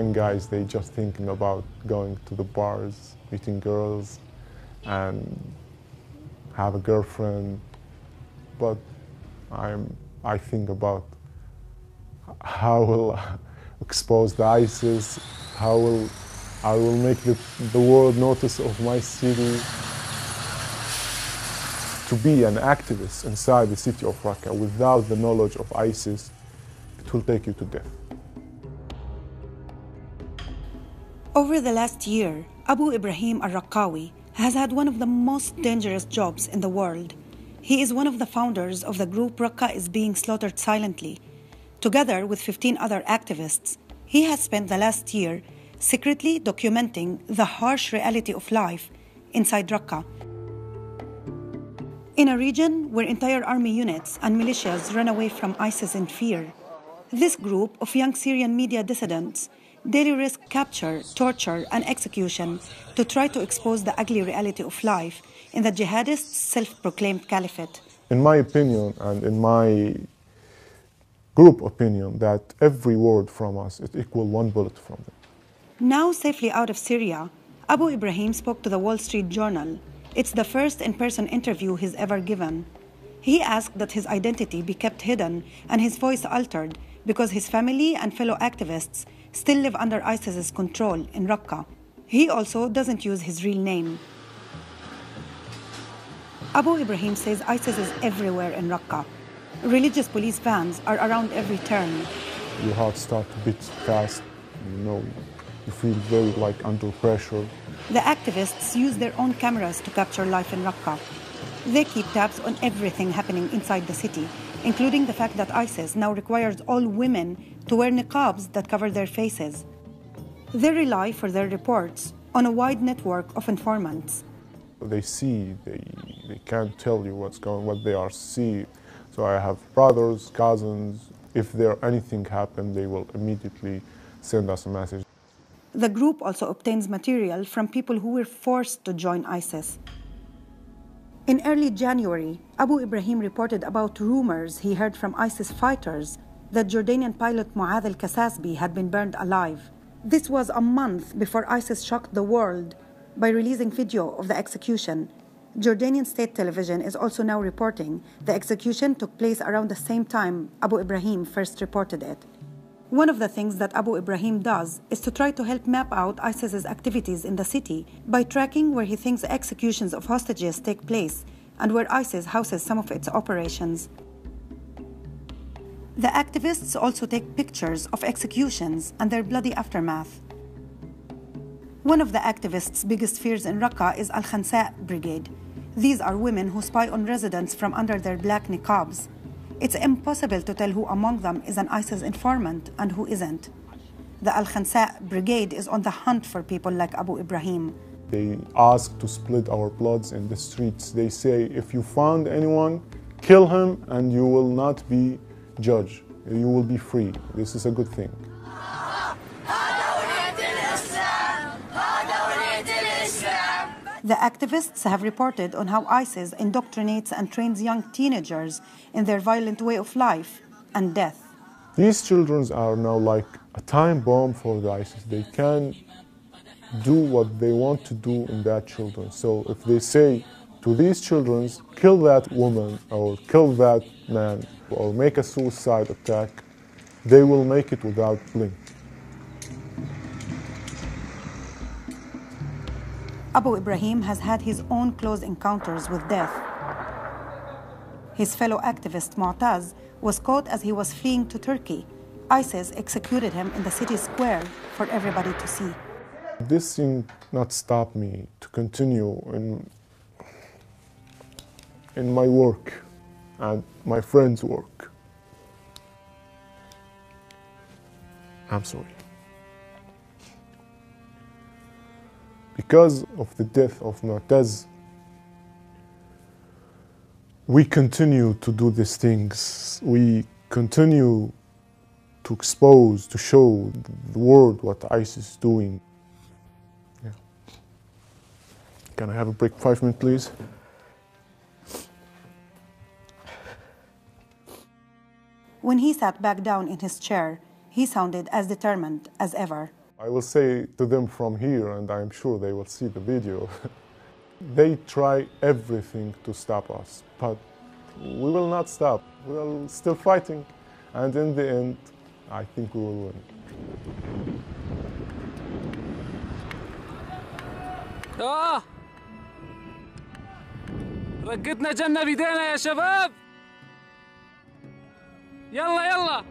young guys, they just thinking about going to the bars, meeting girls, and have a girlfriend. But I think about how will I expose the ISIS, how will I will make the world notice of my city. To be an activist inside the city of Raqqa without the knowledge of ISIS, it will take you to death. Over the last year, Abu Ibrahim al-Raqqawi has had one of the most dangerous jobs in the world. He is one of the founders of the group Raqqa is being slaughtered silently. Together with 15 other activists, he has spent the last year secretly documenting the harsh reality of life inside Raqqa, in a region where entire army units and militias run away from ISIS in fear. This group of young Syrian media dissidents daily risk capture, torture, and execution to try to expose the ugly reality of life in the jihadists' self-proclaimed caliphate. In my opinion, and in my group opinion, that every word from us is equal one bullet from them. Now safely out of Syria, Abu Ibrahim spoke to the Wall Street Journal. It's the first in-person interview he's ever given. He asked that his identity be kept hidden and his voice altered because his family and fellow activists still live under ISIS's control in Raqqa. He also doesn't use his real name. Abu Ibrahim says ISIS is everywhere in Raqqa. Religious police vans are around every turn. Your heart starts to beat fast, you feel very under pressure. The activists use their own cameras to capture life in Raqqa. They keep tabs on everything happening inside the city, including the fact that ISIS now requires all women to wear niqabs that cover their faces. They rely for their reports on a wide network of informants. They see, they can't tell you what they are seeing. So I have brothers, cousins. If anything happens, they will immediately send us a message. The group also obtains material from people who were forced to join ISIS. In early January, Abu Ibrahim reported about rumors he heard from ISIS fighters that Jordanian pilot Mu'adh al-Kasasbi had been burned alive. This was a month before ISIS shocked the world by releasing video of the execution. Jordanian state television is also now reporting the execution took place around the same time Abu Ibrahim first reported it. One of the things that Abu Ibrahim does is to try to help map out ISIS's activities in the city by tracking where he thinks executions of hostages take place and where ISIS houses some of its operations. The activists also take pictures of executions and their bloody aftermath. One of the activists' biggest fears in Raqqa is Al-Khansa Brigade. These are women who spy on residents from under their black niqabs. It's impossible to tell who among them is an ISIS informant and who isn't. The Al-Khansa Brigade is on the hunt for people like Abu Ibrahim. They ask to split our bloods in the streets. They say, if you found anyone, kill him and you will not be judged. You will be free. This is a good thing. The activists have reported on how ISIS indoctrinates and trains young teenagers in their violent way of life and death. These children are now like a time bomb for the ISIS. They can do what they want to do in that children. So if they say to these children, kill that woman or kill that man or make a suicide attack, they will make it without blink. Abu Ibrahim has had his own close encounters with death. His fellow activist Mu'taz was caught as he was fleeing to Turkey. ISIS executed him in the city square for everybody to see. This thing not stop me to continue in my work and my friends' work. I'm sorry. Because of the death of Mu'taz, we continue to do these things. We continue to expose, to show the world what ISIS is doing. Yeah. Can I have a break, 5 minutes, please? When he sat back down in his chair, he sounded as determined as ever. I will say to them from here, and I'm sure they will see the video, they try everything to stop us, but we will not stop. We are still fighting, and in the end, I think we will win. رقتنا جنة بيدينا يا شباب. يلا يلا.